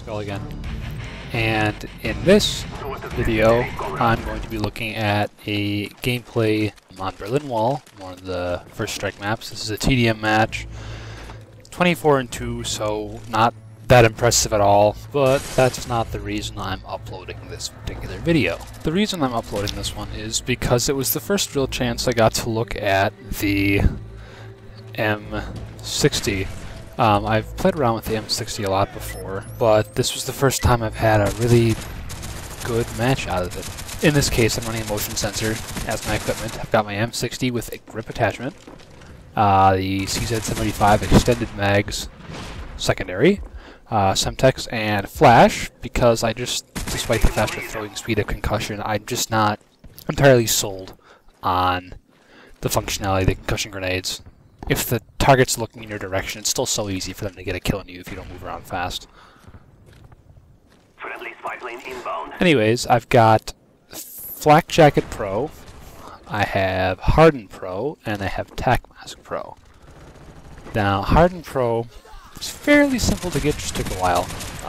Skull again, and in this video I'm going to be looking at a gameplay on Berlin Wall, one of the first strike maps. This is a TDM match, 24-2, so not that impressive at all, but that's not the reason I'm uploading this particular video. The reason I'm uploading this one is because it was the first real chance I got to look at the M60. I've played around with the M60 a lot before, but this was the first time I've had a really good match out of it. In this case, I'm running a motion sensor as my equipment. I've got my M60 with a grip attachment, the CZ75 extended mags secondary, Semtex, and flash, because despite the faster throwing speed of concussion, I'm just not entirely sold on the functionality of the concussion grenades. If the target's looking in your direction, it's still so easy for them to get a kill on you if you don't move around fast. Anyways, I've got Flak Jacket Pro, I have Harden Pro, and I have Tac Mask Pro. Now, Harden Pro is fairly simple to get, just took a while.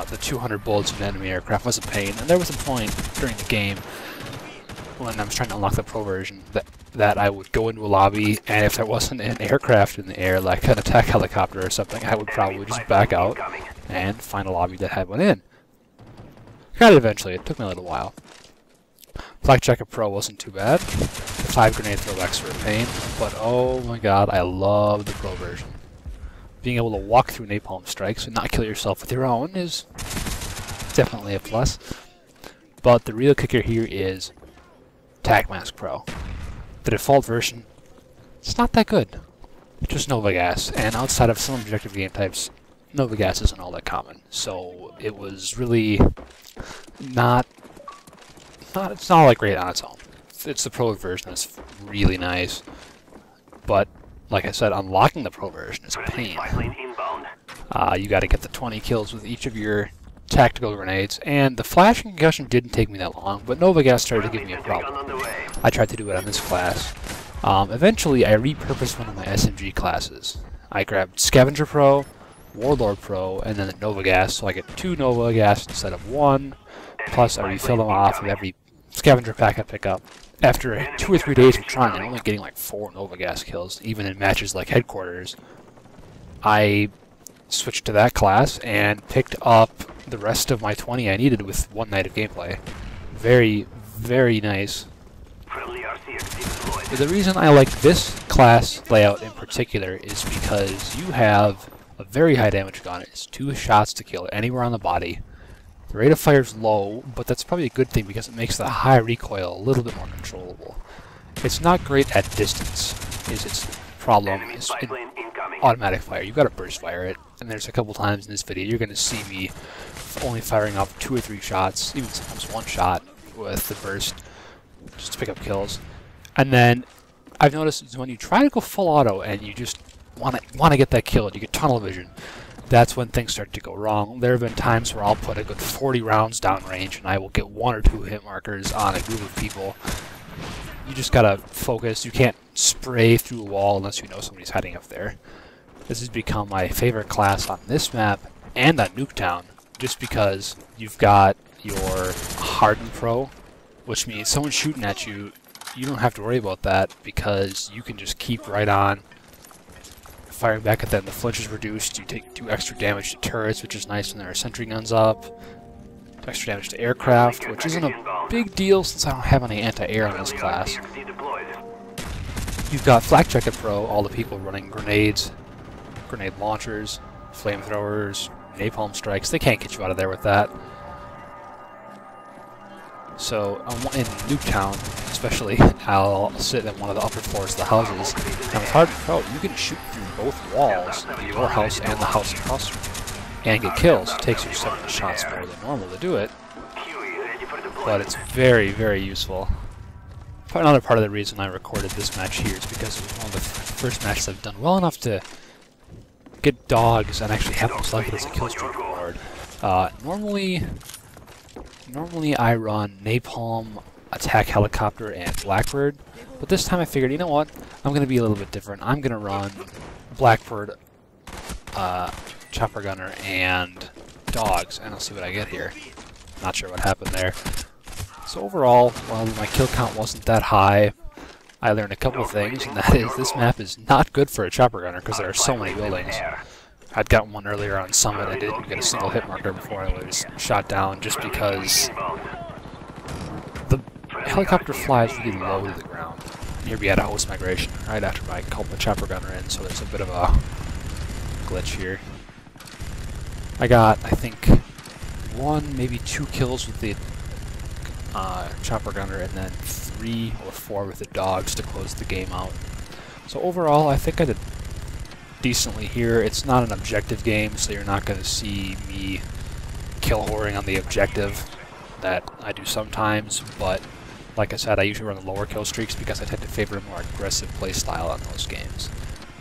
The 200 bullets in enemy aircraft was a pain, and there was a point during the game when I was trying to unlock the Pro version that I would go into a lobby, and if there wasn't an aircraft in the air, like an attack helicopter or something, I would probably just back out and find a lobby that had one in. Got it eventually. It took me a little while. Flak Jacket Pro wasn't too bad. The 5 grenade throwbacks were a pain, but oh my god, I love the Pro version. Being able to walk through napalm strikes and not kill yourself with your own is definitely a plus. But the real kicker here is Tac Mask Pro. The default version, it's not that good. It's just Nova Gas, and outside of some objective game types, Nova Gas isn't all that common. So it was really it's not like great on its own. It's the Pro version that's really nice, but like I said, unlocking the Pro version is a pain. You got to get the 20 kills with each of your tactical grenades, and the flash and concussion didn't take me that long, but Nova Gas started to give me a problem. I tried to do it on this class. Eventually, I repurposed one of my SMG classes. I grabbed Scavenger Pro, Warlord Pro, and then the Nova Gas, so I get 2 Nova Gas instead of 1, plus I refill them off with every Scavenger pack I pick up. After 2 or 3 days of trying, I'm only getting like 4 Nova Gas kills, even in matches like Headquarters. I switched to that class and picked up the rest of my 20 I needed with 1 night of gameplay. Very, very nice. But the reason I like this class layout in particular is because you have a very high damage gun. It's 2 shots to kill anywhere on the body. The rate of fire is low, but that's probably a good thing because it makes the high recoil a little bit more controllable. It's not great at distance, is its problem. Is in automatic fire. You've got to burst fire it, and there's a couple times in this video you're going to see me only firing off 2 or 3 shots, even sometimes 1 shot with the burst, just to pick up kills. And then I've noticed is when you try to go full auto and you just want to get that kill, and you get tunnel vision, that's when things start to go wrong. There have been times where I'll put a good 40 rounds downrange and I will get 1 or 2 hit markers on a group of people. You just gotta focus. You can't spray through a wall unless you know somebody's hiding up there. This has become my favorite class on this map and on Nuketown, just because you've got your Harden Pro, which means someone's shooting at you, you don't have to worry about that because you can just keep right on firing back at them. The flinch is reduced, you do extra damage to turrets, which is nice when there are sentry guns up, extra damage to aircraft, which isn't a big deal since I don't have any anti-air on this class. You've got Flak Jacket Pro, all the people running grenades, grenade launchers, flamethrowers, napalm strikes. They can't get you out of there with that. So in Nuketown, especially, I'll sit in one of the upper floors of the houses, and with Harden Pro, you can shoot through both walls, your house and the house across from you, and get kills. It takes you 7 shots more than normal to do it, but it's very, very useful. Another part of the reason I recorded this match here is because it was one of the first matches I've done well enough to get dogs and actually have them selected as a kill streak reward. Normally I run Napalm, Attack Helicopter, and Blackbird, but this time I figured, you know what, I'm going to be a little bit different. I'm going to run Blackbird, Chopper Gunner, and dogs, and I'll see what I get here. Not sure what happened there. So overall, while my kill count wasn't that high, I learned a couple of things, and that is this map is not good for a chopper gunner because there are so many buildings. I'd gotten one earlier on Summit. I didn't get a single hit marker before I was shot down just because the helicopter flies really low to the ground. Here we had a host migration right after I called the chopper gunner in, so there's a bit of a glitch here. I got, I think, 1, maybe 2 kills with the chopper gunner, and then 3 or 4 with the dogs to close the game out. So overall, I think I did decently here. It's not an objective game, so you're not going to see me kill whoring on the objective that I do sometimes, but like I said, I usually run the lower kill streaks because I tend to favor a more aggressive playstyle on those games,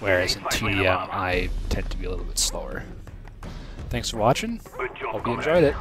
whereas in TDM I tend to be a little bit slower. Thanks for watching. Hope you enjoyed it.